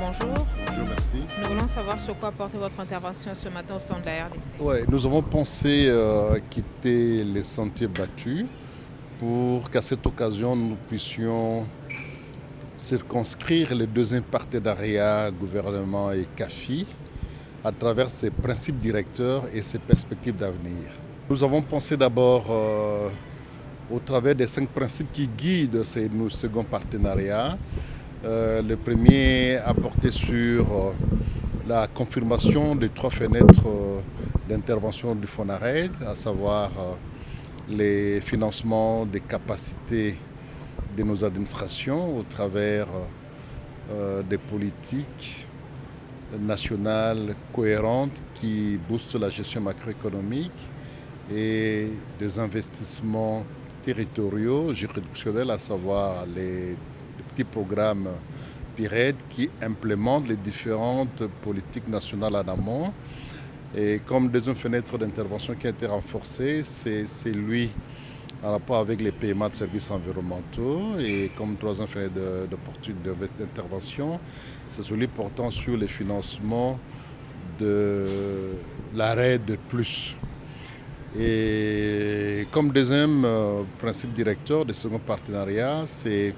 bonjour. Bonjour, merci. Nous voulons savoir sur quoi porter votre intervention ce matin au stand de la RDC. Ouais, nous avons pensé quitter les sentiers battus pour qu'à cette occasion, nous puissions circonscrire le deuxième partenariat gouvernement et CAFI à travers ses principes directeurs et ses perspectives d'avenir. Nous avons pensé d'abord au travers des 5 principes qui guident ces seconds partenariats. Le premier a porté sur la confirmation des 3 fenêtres d'intervention du FONARED, à savoir les financements des capacités de nos administrations au travers des politiques nationales cohérentes qui boostent la gestion macroéconomique et des investissements territoriaux, juridictionnels, à savoir les petits programmes PIRED qui implémentent les différentes politiques nationales en amont. Et comme deuxième fenêtre d'intervention qui a été renforcée, c'est celui en rapport avec les paiements de services environnementaux. Et comme troisième fenêtre d'intervention, c'est celui portant sur les financements de l'arrêt de plus. Et comme deuxième principe directeur des seconds partenariats, c'est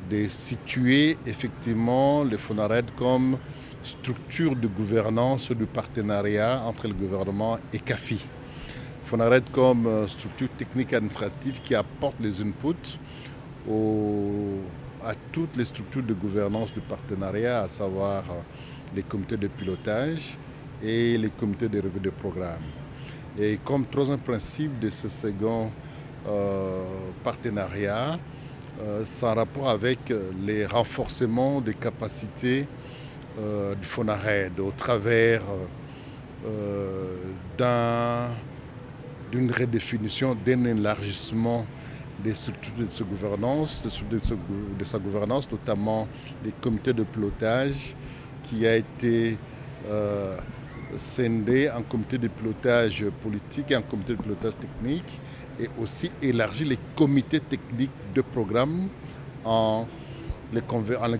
de situer effectivement le FONARED comme structure de gouvernance du partenariat entre le gouvernement et CAFI. FONARED comme structure technique et administrative qui apporte les inputs à toutes les structures de gouvernance du partenariat, à savoir les comités de pilotage et les comités de revue de programme. Et comme troisième principe de ce second partenariat, c'est en rapport avec les renforcements des capacités du FONARED au travers d'une redéfinition, d'un élargissement des structures de sa gouvernance, notamment les comités de pilotage qui a été scindé en comité de pilotage politique et en comité de pilotage technique, et aussi élargi les comités techniques de programme en les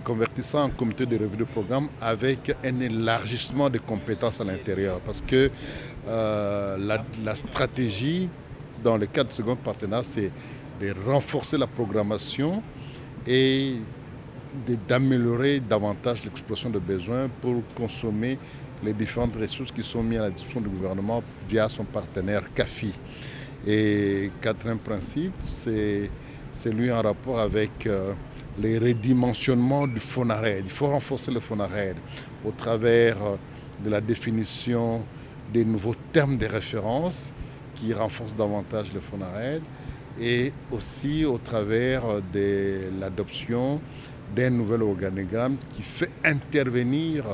convertissant en comité de revue de programme avec un élargissement des compétences à l'intérieur. Parce que la stratégie dans le cadre du second partenariat, c'est de renforcer la programmation et d'améliorer davantage l'expression de besoins pour consommer les différentes ressources qui sont mises à la disposition du gouvernement via son partenaire CAFI. Et quatrième principe, c'est celui en rapport avec les redimensionnements du FONARED. Il faut renforcer le FONARED au travers de la définition des nouveaux termes de référence qui renforcent davantage le FONARED, et aussi au travers de l'adoption d'un nouvel organigramme qui fait intervenir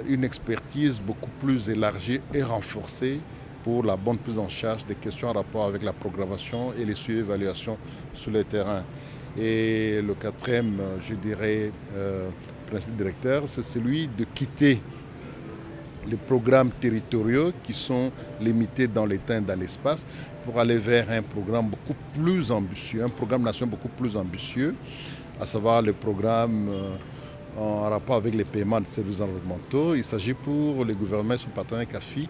une expertise beaucoup plus élargie et renforcée pour la bonne prise en charge des questions en rapport avec la programmation et les suivis évaluations sur le terrain. Et le quatrième, je dirais, principe directeur, c'est celui de quitter les programmes territoriaux qui sont limités dans le temps et dans l'espace pour aller vers un programme beaucoup plus ambitieux, un programme national beaucoup plus ambitieux, à savoir le programme en rapport avec les paiements de services environnementaux. Il s'agit pour le gouvernement et son partenaire CAFI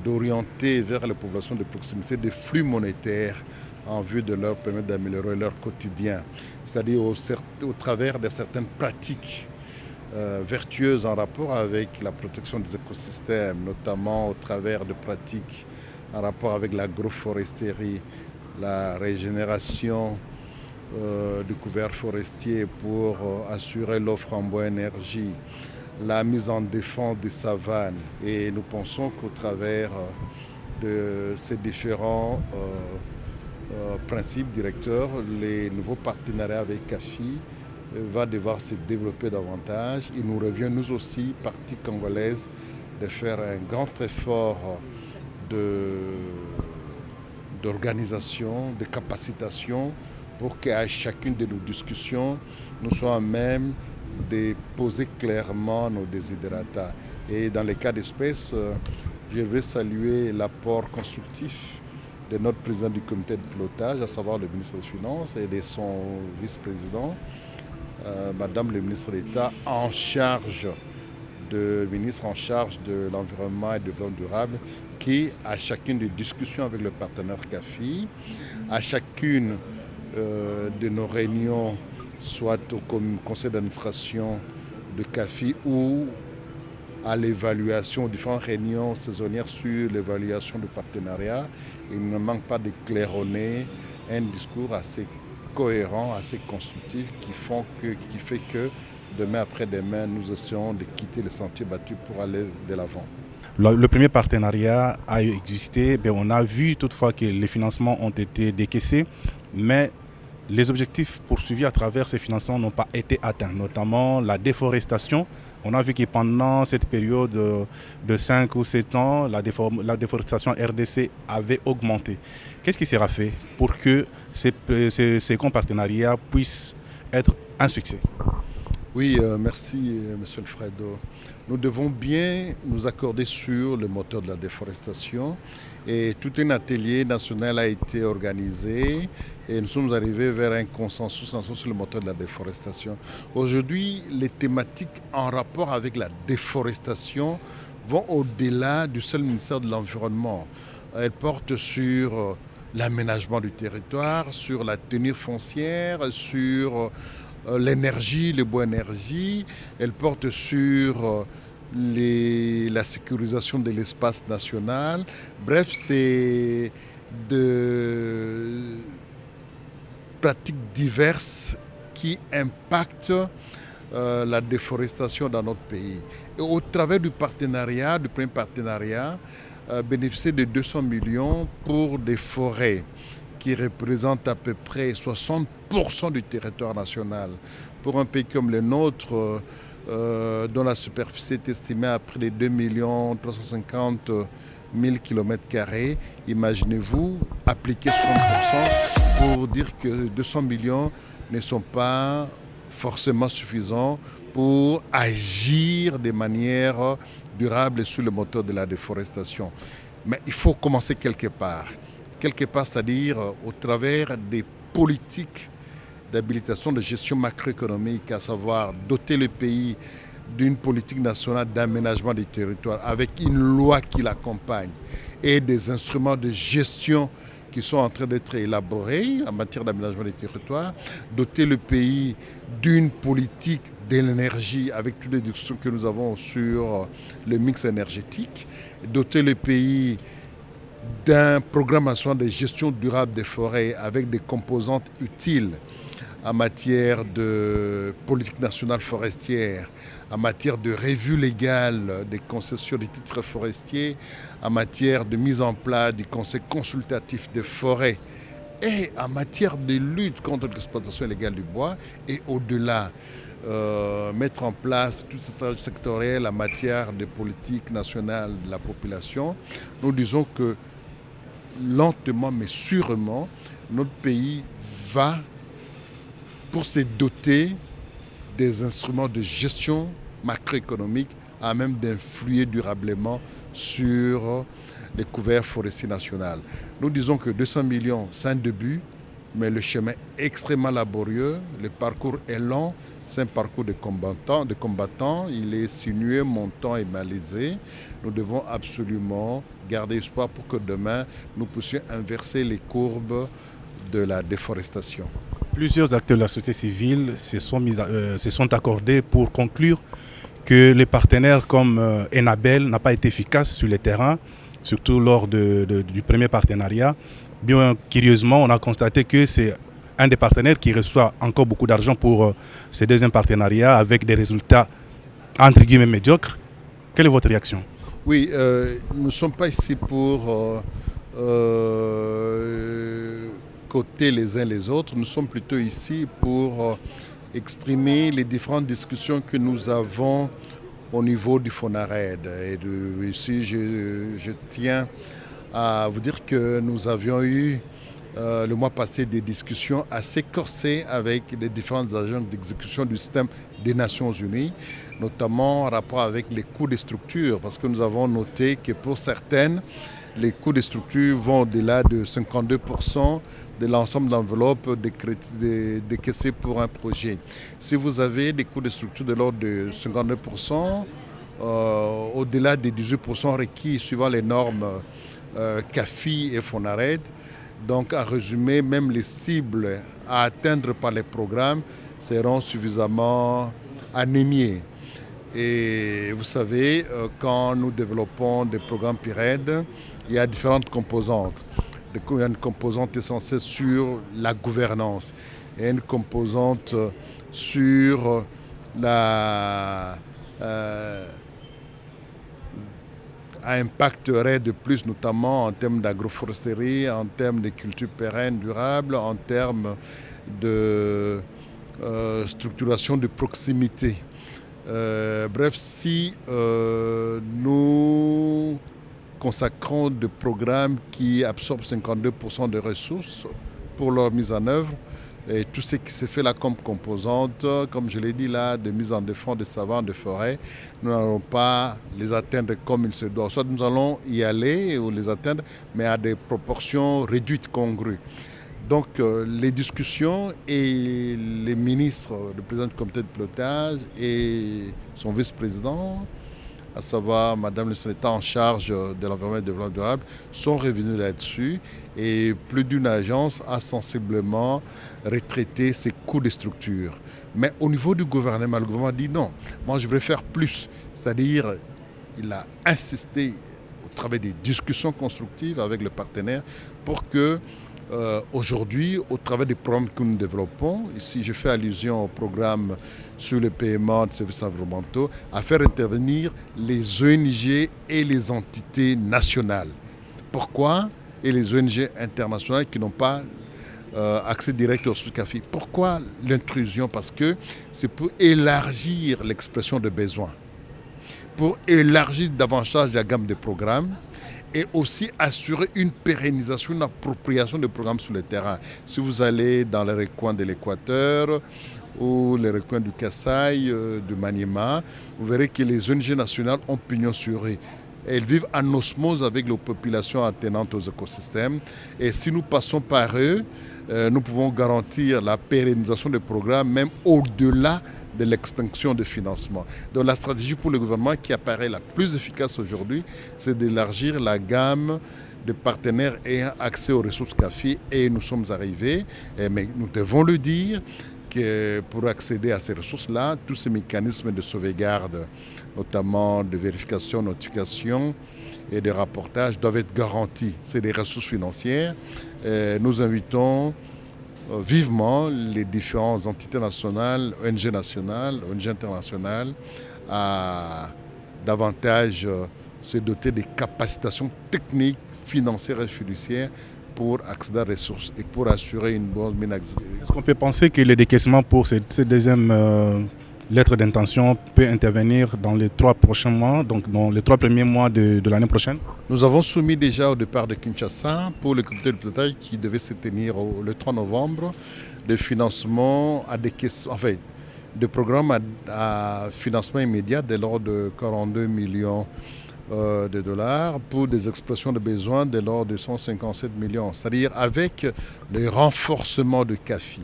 d'orienter vers les populations de proximité des flux monétaires en vue de leur permettre d'améliorer leur quotidien, c'est-à-dire au travers de certaines pratiques vertueuses en rapport avec la protection des écosystèmes, notamment au travers de pratiques en rapport avec l'agroforesterie, la régénération du couvert forestier pour assurer l'offre en bois énergie, la mise en défense des savanes. Et nous pensons qu'au travers de ces différents principes directeurs, les nouveaux partenariats avec CAFI va devoir se développer davantage. Il nous revient, nous aussi, partie congolaise, de faire un grand effort d'organisation, de capacitation, pour qu'à chacune de nos discussions, nous soyons même de poser clairement nos desiderata. Et dans les cas d'espèce, je veux saluer l'apport constructif de notre président du comité de pilotage, à savoir le ministre des Finances, et de son vice-président, Madame le ministre d'État ministre en charge de l'environnement et du développement durable, qui, à chacune des discussions avec le partenaire CAFI, à chacune de nos réunions, soit au conseil d'administration de CAFI ou à l'évaluation, aux différentes réunions saisonnières sur l'évaluation du partenariat, il ne manque pas de claironner un discours assez cohérent, assez constructif, qui fait que demain après-demain, nous essayons de quitter les sentiers battus pour aller de l'avant. Le premier partenariat a existé, on a vu toutefois que les financements ont été décaissés, mais les objectifs poursuivis à travers ces financements n'ont pas été atteints, notamment la déforestation. On a vu que pendant cette période de 5 ou 7 ans, la déforestation RDC avait augmenté. Qu'est-ce qui sera fait pour que ces partenariats puissent être un succès? Oui, merci Monsieur Alfredo. Nous devons bien nous accorder sur le moteur de la déforestation et tout un atelier national a été organisé et nous sommes arrivés vers un consensus sur le moteur de la déforestation. Aujourd'hui, les thématiques en rapport avec la déforestation vont au-delà du seul ministère de l'Environnement. Elles portent sur l'aménagement du territoire, sur la tenue foncière, sur l'énergie, les bois-énergie. Elle porte sur la sécurisation de l'espace national. Bref, c'est de pratiques diverses qui impactent la déforestation dans notre pays. Et au travers du premier partenariat, bénéficier de 200 millions pour des forêts qui représentent à peu près 60% du territoire national. Pour un pays comme le nôtre, dont la superficie est estimée à près de 2 350 000 km², imaginez-vous appliquer 60% pour dire que 200 millions ne sont pas forcément suffisants pour agir de manière durable sur le moteur de la déforestation. Mais il faut commencer quelque part. C'est-à-dire au travers des politiques d'habilitation de gestion macroéconomique, à savoir doter le pays d'une politique nationale d'aménagement du territoire avec une loi qui l'accompagne et des instruments de gestion qui sont en train d'être élaborés en matière d'aménagement des territoires, doter le pays d'une politique de l'énergie avec toutes les discussions que nous avons sur le mix énergétique, doter le pays d'un programme national de gestion durable des forêts avec des composantes utiles en matière de politique nationale forestière, en matière de revue légale des concessions des titres forestiers, en matière de mise en place du conseil consultatif des forêts et en matière de lutte contre l'exploitation illégale du bois et au-delà, mettre en place toutes ces stratégies sectorielles en matière de politique nationale de la population. Nous disons que lentement mais sûrement, notre pays va, pour se doter des instruments de gestion macroéconomique, à même d'influer durablement sur les couverts forestiers nationaux. Nous disons que 200 millions, c'est un début, mais le chemin est extrêmement laborieux, le parcours est long, c'est un parcours de combattants, il est sinueux, montant et balisé. Nous devons absolument garder espoir pour que demain, nous puissions inverser les courbes de la déforestation. Plusieurs acteurs de la société civile se sont accordés pour conclure que les partenaires comme Enabel n'ont pas été efficaces sur le terrain, surtout lors du premier partenariat. Bien curieusement, on a constaté que c'est un des partenaires qui reçoit encore beaucoup d'argent pour ce deuxième partenariat avec des résultats entre guillemets médiocres. Quelle est votre réaction? Oui, nous ne sommes pas ici pour côté les uns les autres. Nous sommes plutôt ici pour exprimer les différentes discussions que nous avons au niveau du FONARED. Et ici, je tiens à vous dire que nous avions eu le mois passé des discussions assez corsées avec les différentes agences d'exécution du système des Nations Unies, notamment en rapport avec les coûts des structures, parce que nous avons noté que pour certaines, les coûts de structure vont au-delà de 52% de l'ensemble d'enveloppes décaissées pour un projet. Si vous avez des coûts de structure de l'ordre de 52%, au-delà des 18% requis suivant les normes CAFI et FONARED, donc à résumer, même les cibles à atteindre par les programmes seront suffisamment anémiées. Et vous savez, quand nous développons des programmes PIRED, il y a différentes composantes. Il y a une composante essentielle sur la gouvernance et une composante sur la impacterait de plus, notamment en termes d'agroforesterie, en termes de culture pérenne, durable, en termes de structuration de proximité. Bref, si nous consacrons des programmes qui absorbent 52% de ressources pour leur mise en œuvre, et tout ce qui se fait là comme composante, comme je l'ai dit là, de mise en défense de savane, de forêt, nous n'allons pas les atteindre comme il se doit. Soit nous allons y aller ou les atteindre, mais à des proportions réduites, congrues. Donc les discussions et les ministres, le président du comité de pilotage et son vice-président, à savoir Madame le Sénateur en charge de l'environnement et du développement durable, sont revenus là-dessus et plus d'une agence a sensiblement retraité ses coûts de structure. Mais au niveau du gouvernement, le gouvernement dit non, moi je voudrais faire plus. C'est-à-dire, il a insisté au travers des discussions constructives avec le partenaire pour que aujourd'hui, au travers des programmes que nous développons, ici je fais allusion au programme sur le paiement de services environnementaux, à faire intervenir les ONG et les entités nationales. Pourquoi? Et les ONG internationales qui n'ont pas accès direct aux ressources CAFI. Pourquoi l'intrusion? Parce que c'est pour élargir l'expression de besoins, pour élargir davantage la gamme de programmes, et aussi assurer une pérennisation, une appropriation des programmes sur le terrain. Si vous allez dans les recoins de l'Équateur ou les recoins du Kasaï, du Maniema, vous verrez que les ONG nationales ont pignon sur rue. Elles vivent en osmose avec les populations attenantes aux écosystèmes. Et si nous passons par eux, nous pouvons garantir la pérennisation des programmes, même au-delà de l'extinction de financement. Donc la stratégie pour le gouvernement qui apparaît la plus efficace aujourd'hui, c'est d'élargir la gamme de partenaires ayant accès aux ressources CAFI et nous sommes arrivés, mais nous devons le dire, que pour accéder à ces ressources-là, tous ces mécanismes de sauvegarde, notamment de vérification, notification et de rapportage doivent être garantis. C'est des ressources financières. Nous invitons vivement les différentes entités nationales, ONG nationales, ONG internationales, à davantage se doter des capacitations techniques, financières et fiduciaires pour accéder aux ressources et pour assurer une bonne mise en exécution. Est-ce qu'on peut penser que le décaissement pour cette deuxième lettre d'intention peut intervenir dans les 3 prochains mois, donc dans les 3 premiers mois de l'année prochaine? Nous avons soumis déjà au départ de Kinshasa pour le comité de pilotage qui devait se tenir le 3 novembre de financement à des caisses, enfin, de programmes à financement immédiat de l'ordre de 42 millions de dollars pour des expressions de besoins de l'ordre de 157 millions, c'est-à-dire avec le renforcement de CAFI,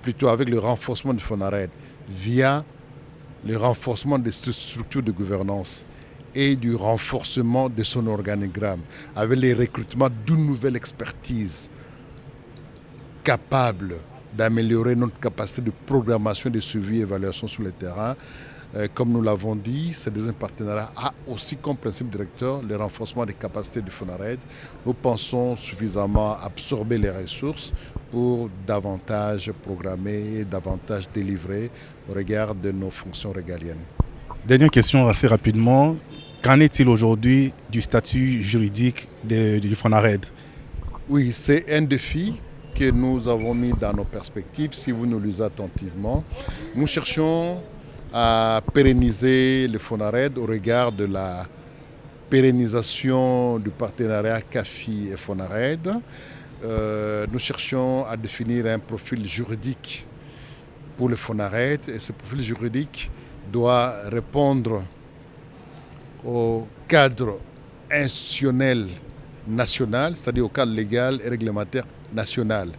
plutôt avec le renforcement du FONARED, via le renforcement des structures de gouvernance et du renforcement de son organigramme, avec les recrutements d'une nouvelle expertise capable d'améliorer notre capacité de programmation, de suivi et d'évaluation sur le terrain. Comme nous l'avons dit, ce deuxième partenariat a aussi comme principe directeur le renforcement des capacités du FONARED. Nous pensons suffisamment absorber les ressources pour davantage programmer et davantage délivrer au regard de nos fonctions régaliennes. Dernière question assez rapidement. Qu'en est-il aujourd'hui du statut juridique du FONARED? Oui, c'est un défi que nous avons mis dans nos perspectives, si vous nous lisez attentivement. Nous cherchons à pérenniser le FONARED au regard de la pérennisation du partenariat CAFI et FONARED. Nous cherchons à définir un profil juridique pour le FONARED et ce profil juridique doit répondre au cadre institutionnel national, c'est-à-dire au cadre légal et réglementaire national.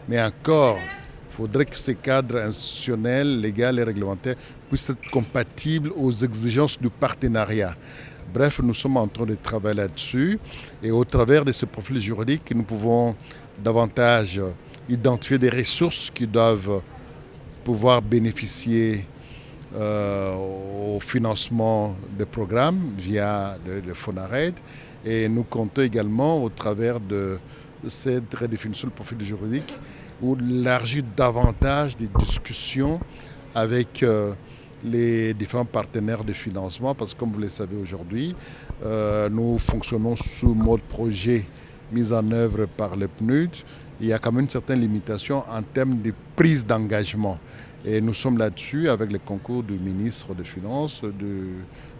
Mais encore, il faudrait que ces cadres institutionnels, légaux et réglementaires puissent être compatibles aux exigences du partenariat. Bref, nous sommes en train de travailler là-dessus et au travers de ce profil juridique, nous pouvons davantage identifier des ressources qui doivent pouvoir bénéficier au financement des programmes via le FONARED. Et nous comptons également, au travers de cette redéfinition du profil juridique, élargir davantage des discussions avec les différents partenaires de financement, parce que comme vous le savez aujourd'hui, nous fonctionnons sous mode projet mis en œuvre par le PNUD. Il y a quand même une certaine limitation en termes de prise d'engagement. Et nous sommes là-dessus avec le concours du ministre des Finances, de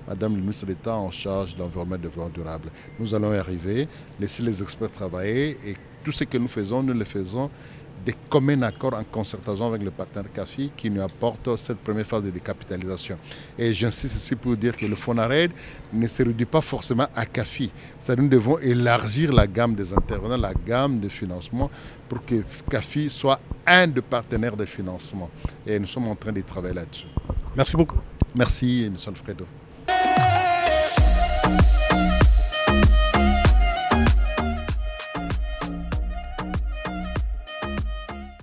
Madame le ministre d'État en charge de l'environnement et du développement durable. Nous allons y arriver, laisser les experts travailler et tout ce que nous le faisons de commun accord en concertation avec le partenaire CAFI qui nous apporte cette première phase de décapitalisation. Et j'insiste ici pour dire que le FONARED ne se réduit pas forcément à CAFI. C'est-à-dire nous devons élargir la gamme des intervenants, la gamme de financement pour que CAFI soit un des partenaires de financement. Et nous sommes en train de travailler là-dessus. Merci beaucoup. Merci, M. Alfredo.